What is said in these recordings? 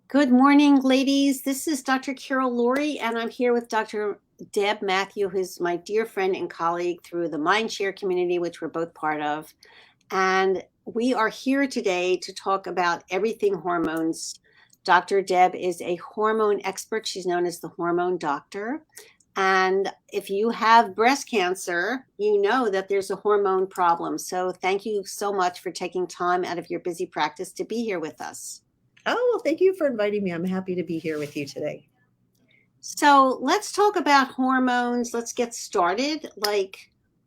Good morning, ladies. This is Dr. Carol Laurie, and I'm here with Dr. Deb Matthew, who's my dear friend and colleague through the Mindshare community, which we're both part of. And we are here today to talk about everything hormones. Dr. Deb is a hormone expert. She's known as the hormone doctor. And if you have breast cancer, you know that there's a hormone problem. So thank you so much for taking time out of your busy practice to be here with us. Oh, well, thank you for inviting me. I'm happy to be here with you today. So let's talk about hormones. Let's get started.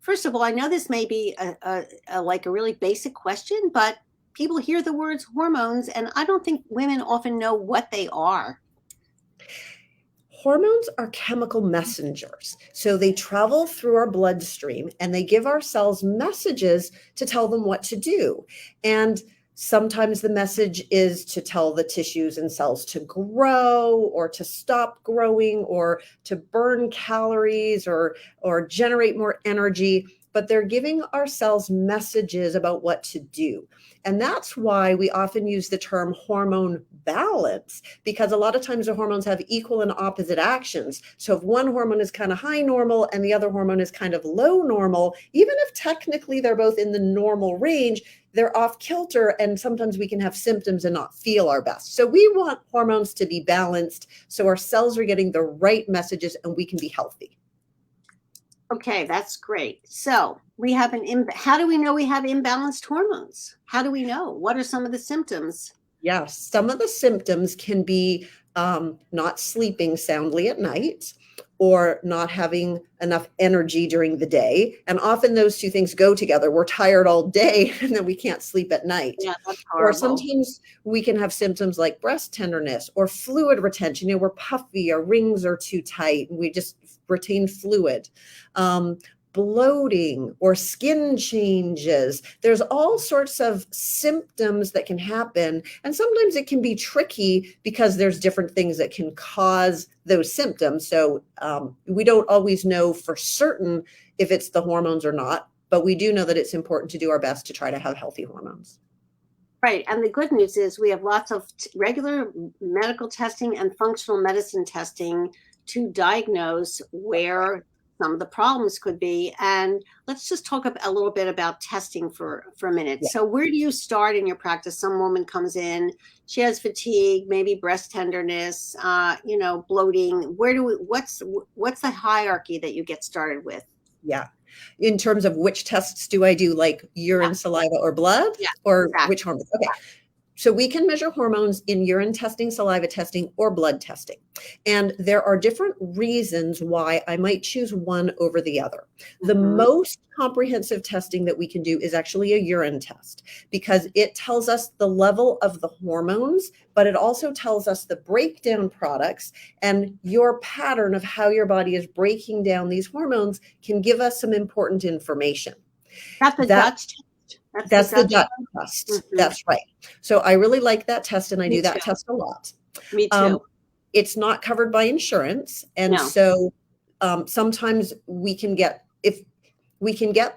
First of all, I know this may be a really basic question, but people hear the words hormones, and I don't think women often know what they are. Hormones are chemical messengers. So they travel through our bloodstream and they give our cells messages to tell them what to do. And sometimes the message is to tell the tissues and cells to grow or to stop growing or to burn calories or generate more energy, but they're giving our cells messages about what to do. And that's why we often use the term hormone balance, because a lot of times the hormones have equal and opposite actions. So if one hormone is kind of high normal and the other hormone is kind of low normal, even if technically they're both in the normal range, they're off kilter, and sometimes we can have symptoms and not feel our best. So we want hormones to be balanced so our cells are getting the right messages and we can be healthy. Okay, that's great. So we have how do we know we have imbalanced hormones? How do we know? What are some of the symptoms? Yes, some of the symptoms can be not sleeping soundly at night or not having enough energy during the day. And often those two things go together. We're tired all day and then we can't sleep at night. Yeah, that's horrible. Or sometimes we can have symptoms like breast tenderness or fluid retention. We're puffy, our rings are too tight, and we just retain fluid. Bloating or skin changes. There's all sorts of symptoms that can happen. And sometimes it can be tricky because there's different things that can cause those symptoms. So we don't always know for certain if it's the hormones or not, but we do know that it's important to do our best to try to have healthy hormones. Right. And the good news is we have lots of regular medical testing and functional medicine testing to diagnose where some of the problems could be. And let's just talk a little bit about testing for a minute. Yeah. So where do you start in your practice? Some woman comes in, she has fatigue, maybe breast tenderness, bloating. What's the hierarchy that you get started with? Yeah. In terms of which tests do I do, like urine, saliva, or blood? Yeah, or exactly. Which hormones? Okay. So we can measure hormones in urine testing, saliva testing, or blood testing. And there are different reasons why I might choose one over the other. The most comprehensive testing that we can do is actually a urine test, because it tells us the level of the hormones, but it also tells us the breakdown products, and your pattern of how your body is breaking down these hormones can give us some important information. That's the Dutch test. That's the Dutch test. Mm-hmm. That's right. So I really like that test, and I do that test a lot. Me too. It's not covered by insurance, and so sometimes we can get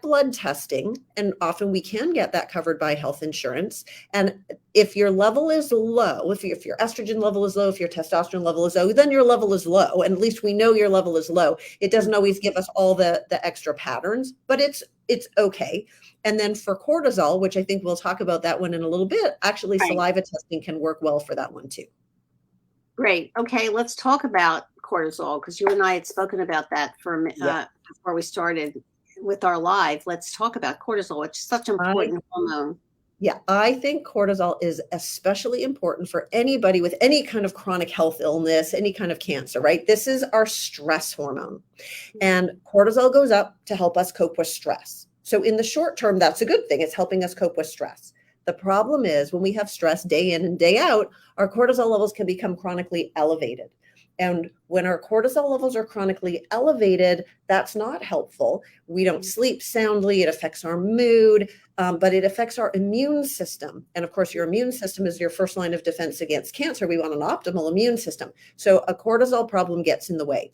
blood testing, and often we can get that covered by health insurance. And if your level is low, if your estrogen level is low, if your testosterone level is low, then your level is low, and at least we know your level is low. It doesn't always give us all the extra patterns, but it's okay. And then for cortisol, which I think we'll talk about that one in a little bit, actually saliva testing can work well for that one too. Great. Okay, let's talk about cortisol, because you and I had spoken about that before we started with our live. Let's talk about cortisol, which is such an important hormone. Yeah, I think cortisol is especially important for anybody with any kind of chronic health illness, any kind of cancer, right? This is our stress hormone. And cortisol goes up to help us cope with stress. So in the short term, that's a good thing. It's helping us cope with stress. The problem is when we have stress day in and day out, our cortisol levels can become chronically elevated. And when our cortisol levels are chronically elevated, that's not helpful. We don't sleep soundly. It affects our mood, but it affects our immune system. And of course, your immune system is your first line of defense against cancer. We want an optimal immune system. So a cortisol problem gets in the way.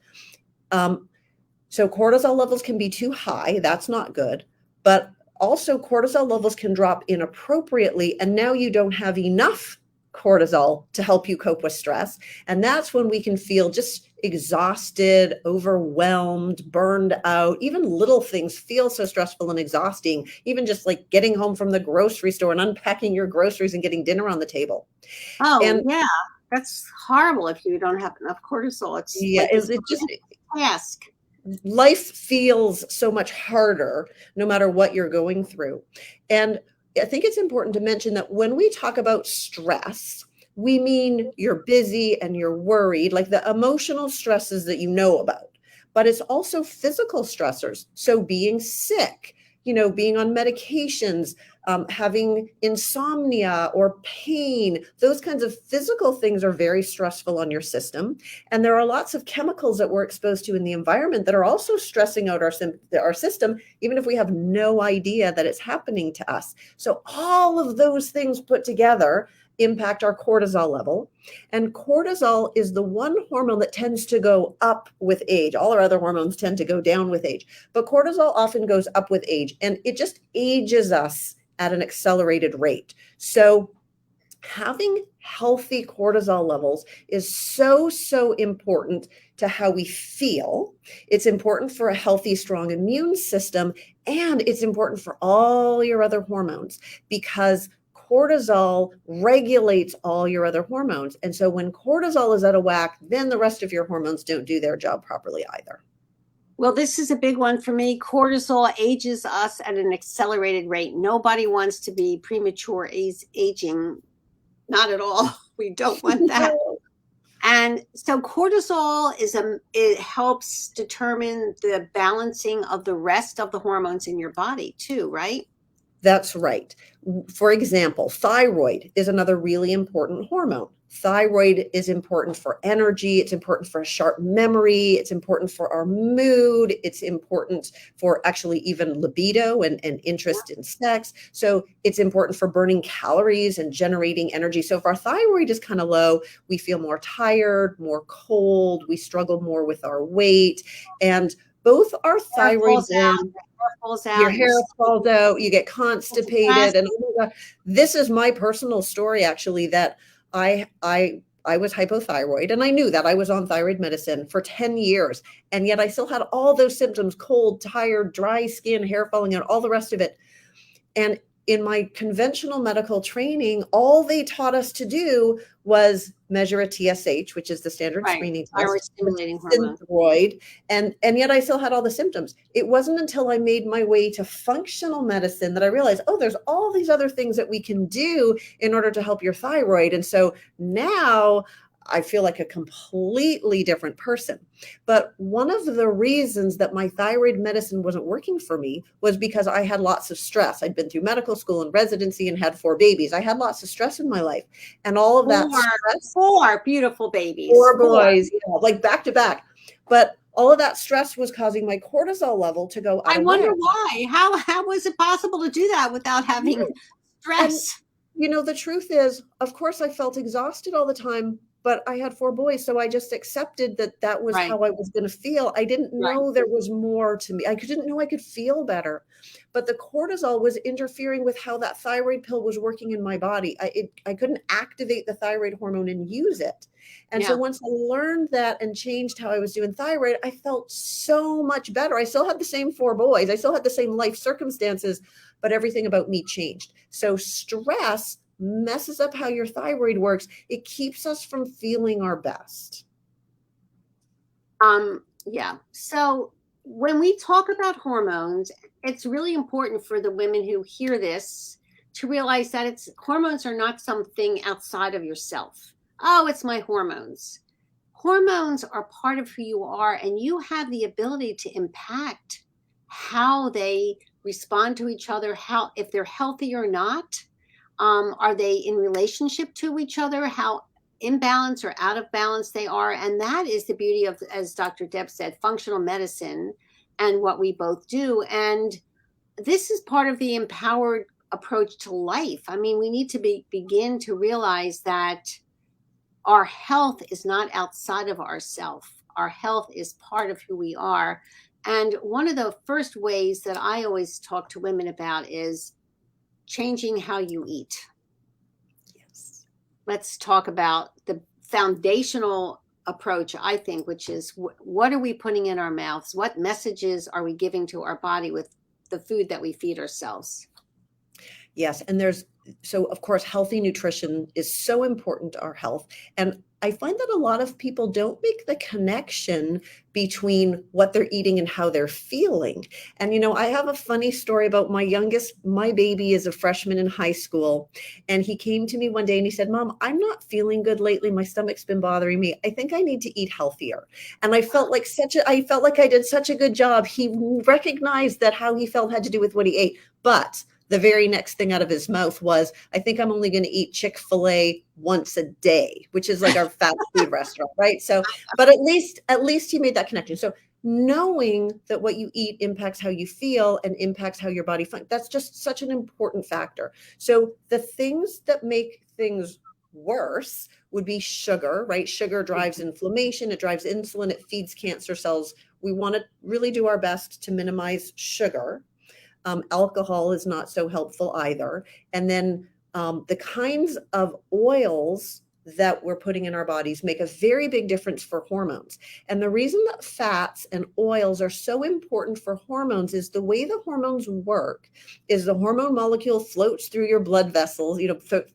So cortisol levels can be too high. That's not good. But also cortisol levels can drop inappropriately, and now you don't have enough cortisol to help you cope with stress. And that's when we can feel just exhausted, overwhelmed, burned out. Even little things feel so stressful and exhausting, even just like getting home from the grocery store and unpacking your groceries and getting dinner on the table. Oh, And yeah. That's horrible if you don't have enough cortisol. It's yeah, like this it just task. life feels so much harder no matter what you're going through. And I think it's important to mention that when we talk about stress, we mean you're busy and you're worried, like the emotional stresses that you know about. But it's also physical stressors. So being sick, being on medications, having insomnia or pain, those kinds of physical things are very stressful on your system. And there are lots of chemicals that we're exposed to in the environment that are also stressing out our system, even if we have no idea that it's happening to us. So all of those things put together impact our cortisol level. And cortisol is the one hormone that tends to go up with age. All our other hormones tend to go down with age, but cortisol often goes up with age, and it just ages us at an accelerated rate. So having healthy cortisol levels is so, so important to how we feel. It's important for a healthy, strong immune system, and it's important for all your other hormones because cortisol regulates all your other hormones. And so when cortisol is out of whack, then the rest of your hormones don't do their job properly either. Well, this is a big one for me. Cortisol ages us at an accelerated rate. Nobody wants to be premature aging. Not at all. We don't want that. And so cortisol it helps determine the balancing of the rest of the hormones in your body too, right? That's right. For example, thyroid is another really important hormone. Thyroid is important for energy. It's important for a sharp memory. It's important for our mood. It's important for actually even libido and interest in sex. So it's important for burning calories and generating energy. So if our thyroid is kind of low, we feel more tired, more cold. We struggle more with our weight. And both our thyroid gland, your hair falls out, you get constipated. And oh my God, this is my personal story, actually, that I was hypothyroid, and I knew that I was on thyroid medicine for 10 years. And yet I still had all those symptoms: cold, tired, dry skin, hair falling out, all the rest of it. And in my conventional medical training, all they taught us to do was measure a TSH, which is the standard screening test, thyroid stimulating hormone. Thyroid, and yet I still had all the symptoms. It wasn't until I made my way to functional medicine that I realized, oh, there's all these other things that we can do in order to help your thyroid. And so now I feel like a completely different person. But one of the reasons that my thyroid medicine wasn't working for me was because I had lots of stress. I'd been through medical school and residency and had 4 babies. I had lots of stress in my life. And all of that stress. 4 beautiful babies. 4 boys, like back to back. But all of that stress was causing my cortisol level to go out. I wonder why. How was it possible to do that without having stress? And, the truth is, of course, I felt exhausted all the time. But I had 4 boys, so I just accepted that was how I was going to feel. I didn't know there was more to me. I didn't know I could feel better. But the cortisol was interfering with how that thyroid pill was working in my body. I couldn't activate the thyroid hormone and use it. And so once I learned that and changed how I was doing thyroid, I felt so much better. I still had the same 4 boys. I still had the same life circumstances, but everything about me changed. So stress messes up how your thyroid works. It keeps us from feeling our best. Yeah. So when we talk about hormones, it's really important for the women who hear this to realize that hormones are not something outside of yourself. Oh, it's my hormones. Hormones are part of who you are, and you have the ability to impact how they respond to each other, if they're healthy or not. Are they in relationship to each other? How imbalanced or out of balance they are? And that is the beauty of, as Dr. Deb said, functional medicine and what we both do. And this is part of the empowered approach to life. I mean, we need to begin to realize that our health is not outside of ourselves. Our health is part of who we are. And one of the first ways that I always talk to women about is changing how you eat. Yes. let's talk about the foundational approach, I think, which is what are we putting in our mouths? What messages are we giving to our body with the food that we feed ourselves? Yes. And so of course, healthy nutrition is so important to our health. And I find that a lot of people don't make the connection between what they're eating and how they're feeling. And, I have a funny story about my baby is a freshman in high school. And he came to me one day and he said, Mom, I'm not feeling good lately. My stomach's been bothering me. I think I need to eat healthier. And I felt like I did such a good job. He recognized that how he felt had to do with what he ate. But the very next thing out of his mouth was, I think I'm only going to eat Chick-fil-A once a day, which is like our fast food restaurant, right? So, but at least he made that connection. So knowing that what you eat impacts how you feel and impacts how your body functions, that's just such an important factor. So the things that make things worse would be sugar, right? Sugar drives inflammation, it drives insulin, it feeds cancer cells. We want to really do our best to minimize sugar. Alcohol is not so helpful either. And then the kinds of oils that we're putting in our bodies make a very big difference for hormones. And the reason that fats and oils are so important for hormones is the way the hormones work is the hormone molecule floats through your blood vessels,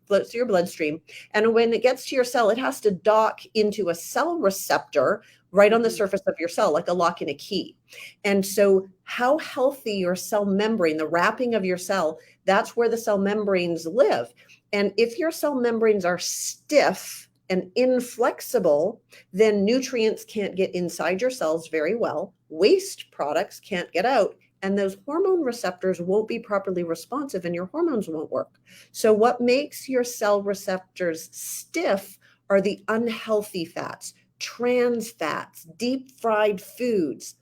floats through your bloodstream. And when it gets to your cell, it has to dock into a cell receptor right on the surface of your cell, like a lock and a key. And so how healthy your cell membrane, the wrapping of your cell, that's where the cell membranes live. And if your cell membranes are stiff and inflexible, then nutrients can't get inside your cells very well. Waste products can't get out. And those hormone receptors won't be properly responsive and your hormones won't work. So what makes your cell receptors stiff are the unhealthy fats, trans fats, deep fried foods.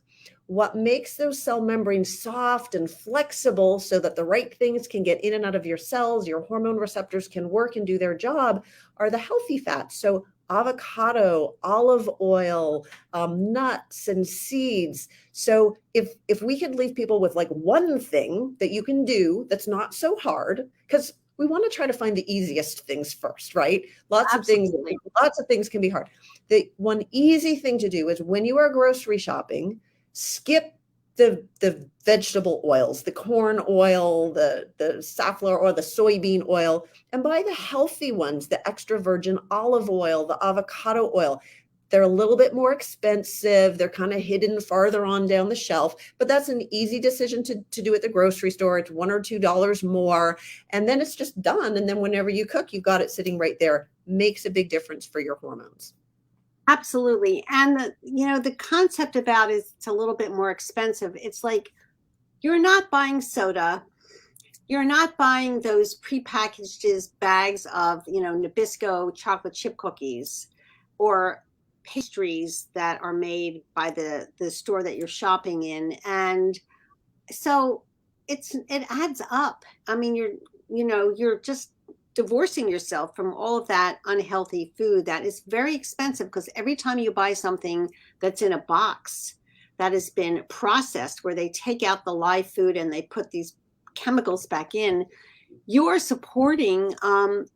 What makes those cell membranes soft and flexible so that the right things can get in and out of your cells, your hormone receptors can work and do their job, are the healthy fats. So avocado, olive oil, nuts and seeds. So if we could leave people with like one thing that you can do that's not so hard, because we want to try to find the easiest things first, right? Absolutely. Lots of things can be hard. The one easy thing to do is when you are grocery shopping, skip the vegetable oils, the corn oil, the safflower oil, the soybean oil, and buy the healthy ones, the extra virgin olive oil, the avocado oil. They're a little bit more expensive. They're kind of hidden farther on down the shelf, but that's an easy decision to do at the grocery store. It's $1 or $2 more, and then it's just done. And then whenever you cook, you've got it sitting right there. Makes a big difference for your hormones. Absolutely. And the concept about is it's a little bit more expensive. It's like you're not buying soda. You're not buying those prepackaged bags of, Nabisco chocolate chip cookies or pastries that are made by the store that you're shopping in. And so it adds up. I mean, you're just divorcing yourself from all of that unhealthy food that is very expensive, because every time you buy something that's in a box that has been processed, where they take out the live food and they put these chemicals back in, you are supporting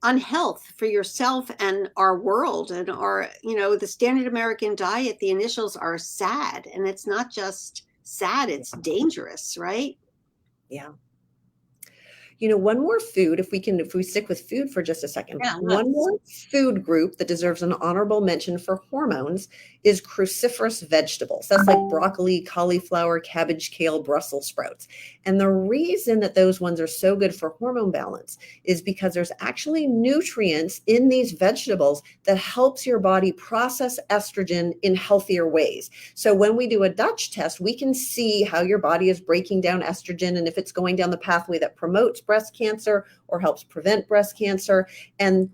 unhealth for yourself and our world and the standard American diet. The initials are SAD, and it's not just sad, it's dangerous, right? Yeah. One more food, if we stick with food for just a second, Yeah, one more food group that deserves an honorable mention for hormones is cruciferous vegetables. That's like broccoli, cauliflower, cabbage, kale, Brussels sprouts. And the reason that those ones are so good for hormone balance is because there's actually nutrients in these vegetables that helps your body process estrogen in healthier ways. So when we do a Dutch test, we can see how your body is breaking down estrogen and if it's going down the pathway that promotes breast cancer or helps prevent breast cancer. And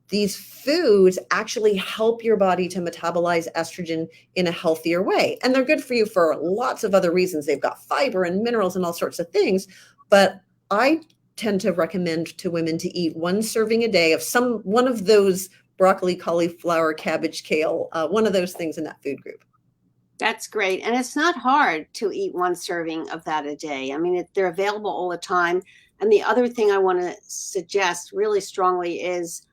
these foods actually help your body to metabolize estrogen in a healthier way. And they're good for you for lots of other reasons. They've got fiber and minerals and all sorts of things. But I tend to recommend to women to eat one serving a day of one of those broccoli, cauliflower, cabbage, kale, one of those things in that food group. That's great. And it's not hard to eat one serving of that a day. I mean, they're available all the time. And the other thing I want to suggest really strongly is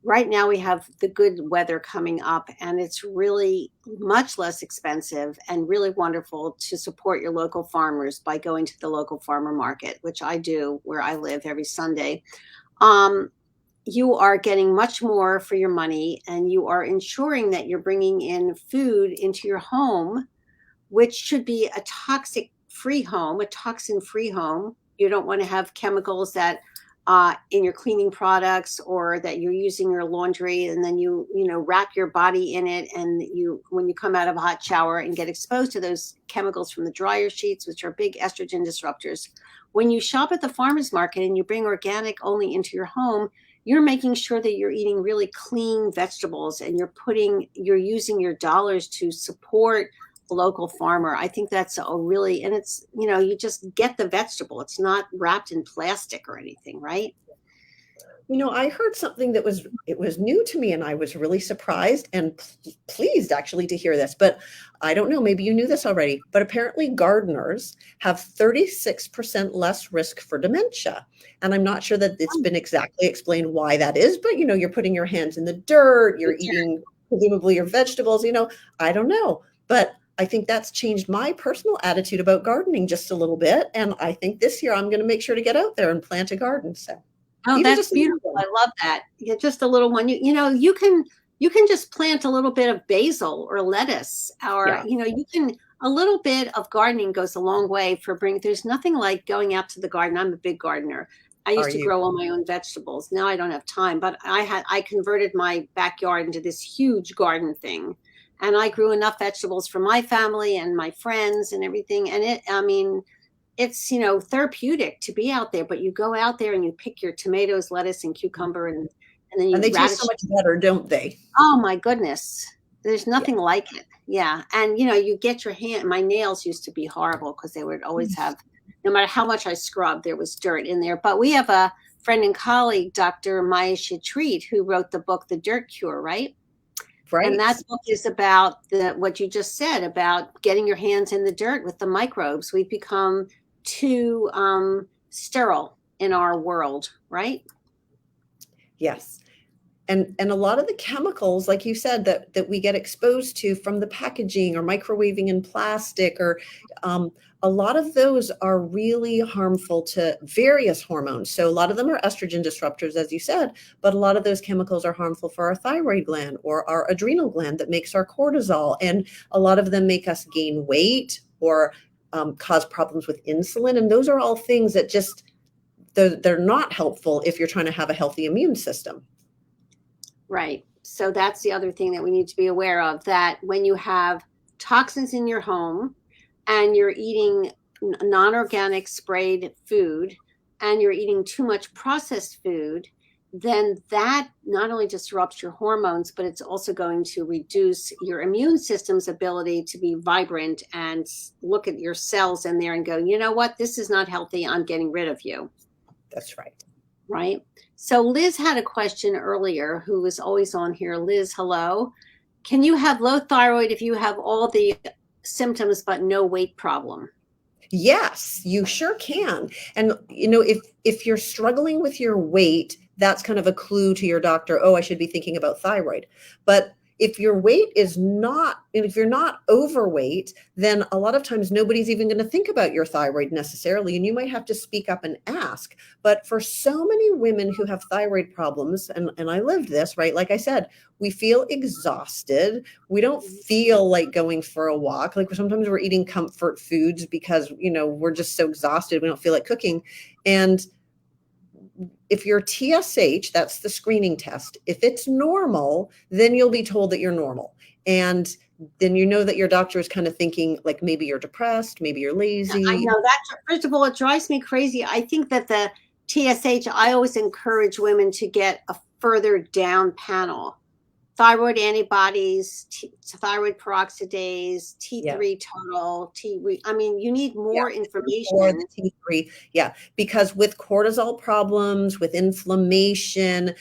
right now we have the good weather coming up, and it's really much less expensive and really wonderful to support your local farmers by going to the local farmer market, which I do where I live every Sunday. Um, you are getting much more for your money, and you are ensuring that you're bringing in food into your home, which should be a toxic free home, a toxin free home. You don't want to have chemicals that in your cleaning products, or that you're using your laundry and then you wrap your body in it, and you when you come out of a hot shower and get exposed to those chemicals from the dryer sheets, which are big estrogen disruptors. When you shop at the farmers market and you bring organic only into your home, you're making sure that you're eating really clean vegetables, and you're using your dollars to support a local farmer. I think that's a really, and it's, you just get the vegetable. It's not wrapped in plastic or anything, right? I heard something that was new to me, and I was really surprised and pleased actually to hear this. But I don't know, maybe you knew this already, but apparently gardeners have 36% less risk for dementia. And I'm not sure that it's been exactly explained why that is, but you're putting your hands in the dirt, you're eating presumably your vegetables, I don't know. But I think that's changed my personal attitude about gardening just a little bit. And I think this year I'm going to make sure to get out there and plant a garden. So Oh, even that's just beautiful. I love that. Yeah, just a little one. You can just plant a little bit of basil or lettuce, or yeah. you can, a little bit of gardening goes a long way for bringing. There's nothing like going out to the garden. I'm a big gardener. I Are used to you? grow all my own vegetables. Now I don't have time, but I converted my backyard into this huge garden thing, and I grew enough vegetables for my family and my friends and everything. And I mean, it's therapeutic to be out there. But you go out there and you pick your tomatoes, lettuce, and cucumber, and then And you they taste so radish. much better, don't they? Oh my goodness, there's Yeah. nothing like it. Yeah. And you get your hand. My nails used to be horrible because they would always have, no matter how much I scrubbed, there was dirt in there. But we have a friend and colleague, Dr. Maya Shetreat, who wrote the book The Dirt Cure, right? And Right. that book is about what you just said about getting your hands in the dirt with the microbes. We've become too sterile in our world, right? Yes. And a lot of the chemicals, like you said, that we get exposed to from the packaging or microwaving in plastic, or a lot of those are really harmful to various hormones. So a lot of them are estrogen disruptors, as you said, but a lot of those chemicals are harmful for our thyroid gland or our adrenal gland that makes our cortisol. And a lot of them make us gain weight or cause problems with insulin. And those are all things that just, they're not helpful if you're trying to have a healthy immune system. Right. So that's the other thing that we need to be aware of, that when you have toxins in your home and you're eating non-organic sprayed food, and you're eating too much processed food, then that not only disrupts your hormones, but it's also going to reduce your immune system's ability to be vibrant and look at your cells in there and go, you know what, this is not healthy. I'm getting rid of you. That's right. Right. So Liz had a question earlier, who is always on here. Liz, hello. Can you have low thyroid if you have all the symptoms but no weight problem? Yes, you sure can. And if you're struggling with your weight, that's kind of a clue to your doctor, oh, I should be thinking about thyroid. But if your weight is not, and if you're not overweight, then a lot of times nobody's even going to think about your thyroid necessarily, and you might have to speak up and ask. But for so many women who have thyroid problems, and I lived this, right? Like I said, we feel exhausted. We don't feel like going for a walk. Like sometimes we're eating comfort foods because, we're just so exhausted. We don't feel like cooking. And if your TSH, that's the screening test, if it's normal, then you'll be told that you're normal. And then you know that your doctor is kind of thinking like maybe you're depressed, maybe you're lazy. I know that, first of all, it drives me crazy. I think that the TSH, I always encourage women to get a further down panel. Thyroid antibodies, thyroid peroxidase, Yeah. T3 total, I mean, you need more information. Or the T3. Yeah. Because with cortisol problems, with inflammation,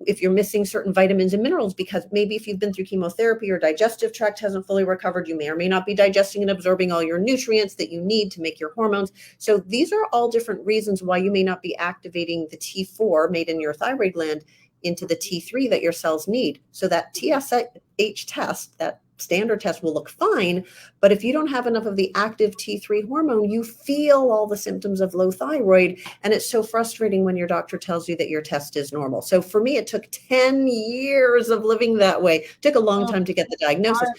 if you're missing certain vitamins and minerals, because maybe if you've been through chemotherapy, your digestive tract hasn't fully recovered, you may or may not be digesting and absorbing all your nutrients that you need to make your hormones. So these are all different reasons why you may not be activating the T4 made in your thyroid gland into the T3 that your cells need. So that TSH test, that standard test, will look fine. But if you don't have enough of the active T3 hormone, you feel all the symptoms of low thyroid. And it's so frustrating when your doctor tells you that your test is normal. So for me, it took 10 years of living that way. It took a long time to get the diagnosis.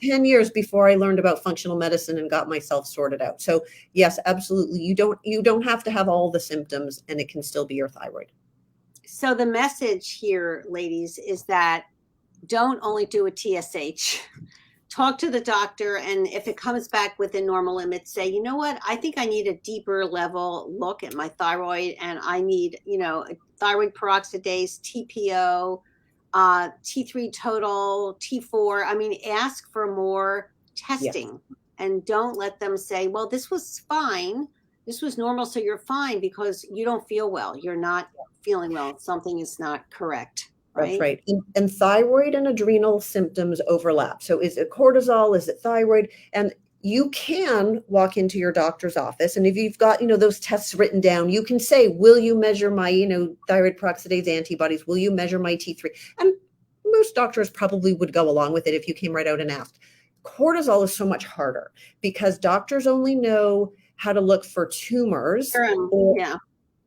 10 years before I learned about functional medicine and got myself sorted out. So yes, absolutely. You don't have to have all the symptoms, and it can still be your thyroid. So the message here, ladies, is that don't only do a TSH. Talk to the doctor, and if it comes back within normal limits, say, you know what, I think I need a deeper level look at my thyroid, and I need, thyroid peroxidase, TPO, T3 total, T4. I mean, ask for more testing, and don't let them say, well, this was fine. This was normal, so you're fine, because you don't feel well. You're not feeling well. Something is not correct. Right? That's right. And thyroid and adrenal symptoms overlap. So is it cortisol? Is it thyroid? And you can walk into your doctor's office, and if you've got, those tests written down, you can say, will you measure my, thyroid peroxidase antibodies? Will you measure my T3? And most doctors probably would go along with it if you came right out and asked. Cortisol is so much harder because doctors only know how to look for tumors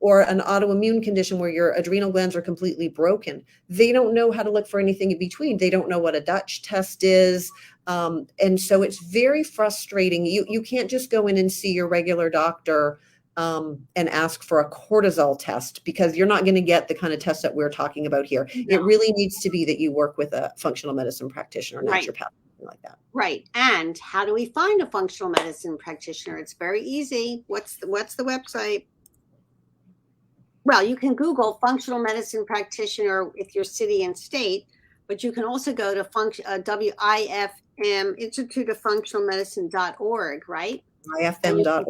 or an autoimmune condition where your adrenal glands are completely broken. They don't know how to look for anything in between. They don't know what a Dutch test is. And so it's very frustrating. You can't just go in and see your regular doctor and ask for a cortisol test, because you're not going to get the kind of test that we're talking about here. No. It really needs to be that you work with a functional medicine practitioner, naturopath, something like that. Right. And how do we find a functional medicine practitioner? It's very easy. What's the website? Well, you can Google functional medicine practitioner with your city and state, but you can also go to WIFM, Institute of Functional Medicine.org, right? IFM.org.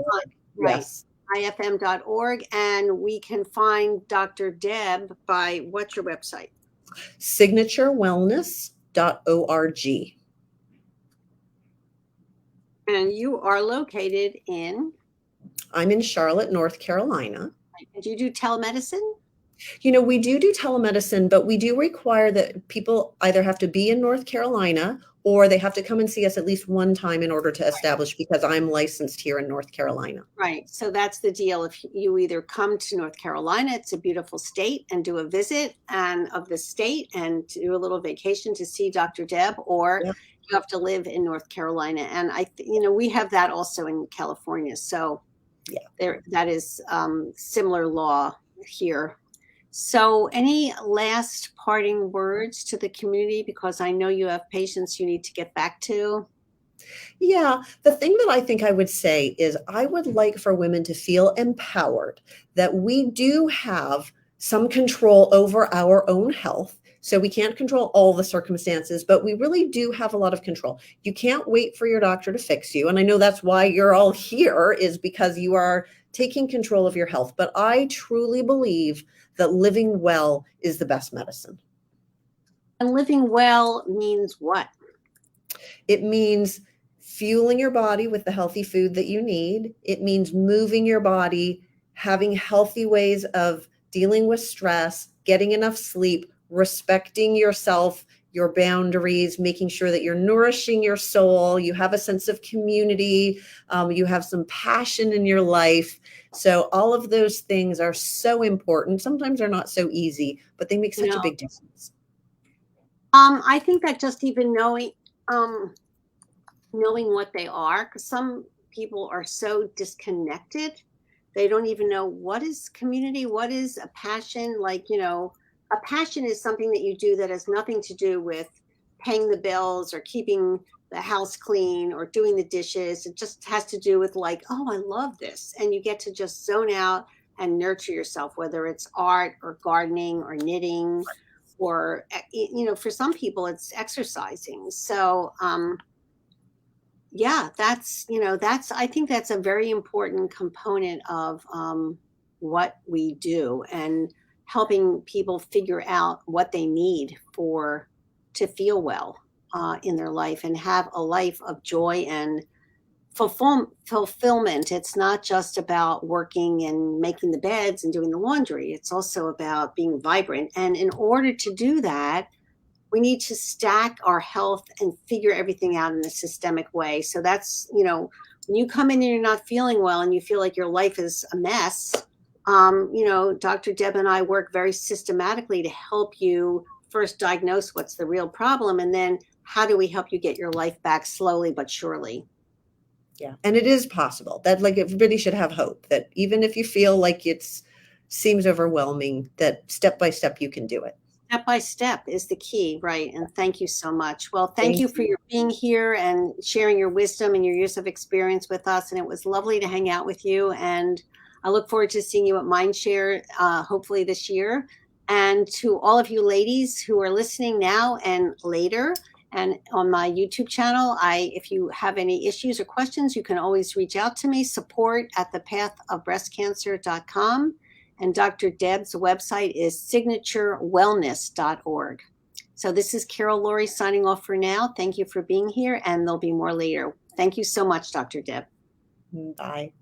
Right. Yes. IFM.org. And we can find Dr. Deb by, what's your website? Signaturewellness.org. And you are located in? I'm in Charlotte, North Carolina. Do you do telemedicine? We do telemedicine, but we do require that people either have to be in North Carolina or they have to come and see us at least one time in order to establish, because I'm licensed here in North Carolina. Right. So that's the deal. If you either come to North Carolina, it's a beautiful state, and do a visit of the state and do a little vacation to see Dr. Deb, or you have to live in North Carolina. And we have that also in California. So that is similar law here. So any last parting words to the community? Because I know you have patients you need to get back to. Yeah, the thing that I think I would say is I would like for women to feel empowered that we do have some control over our own health. So we can't control all the circumstances, but we really do have a lot of control. You can't wait for your doctor to fix you. And I know that's why you're all here, is because you are taking control of your health. But I truly believe that living well is the best medicine. And living well means what? It means fueling your body with the healthy food that you need. It means moving your body, having healthy ways of dealing with stress, getting enough sleep, respecting yourself, your boundaries, making sure that you're nourishing your soul, you have a sense of community, you have some passion in your life. So all of those things are so important. Sometimes they're not so easy, but they make such a big difference. I think that just even knowing what they are, because some people are so disconnected, they don't even know what is community, what is a passion. A passion is something that you do that has nothing to do with paying the bills or keeping the house clean or doing the dishes. It just has to do with I love this. And you get to just zone out and nurture yourself, whether it's art or gardening or knitting, or, for some people it's exercising. So, I think that's a very important component of what we do, and helping people figure out what they need to feel well in their life and have a life of joy and fulfillment. It's not just about working and making the beds and doing the laundry. It's also about being vibrant. And in order to do that, we need to stack our health and figure everything out in a systemic way. So that's, when you come in and you're not feeling well and you feel like your life is a mess, Dr. Deb and I work very systematically to help you first diagnose what's the real problem, and then how do we help you get your life back slowly but surely. Yeah. And it is possible that, like, everybody should have hope that even if you feel like seems overwhelming, that step by step you can do it. Step by step is the key, right? And thank you so much. Well, thank Thank you for your being here and sharing your wisdom and your years of experience with us. And it was lovely to hang out with you. And I look forward to seeing you at Mindshare, hopefully this year. And to all of you ladies who are listening now and later, and on my YouTube channel, if you have any issues or questions, you can always reach out to me, support@thepathofbreastcancer.com. And Dr. Deb's website is signaturewellness.org. So this is Carol Laurie signing off for now. Thank you for being here, and there'll be more later. Thank you so much, Dr. Deb. Bye.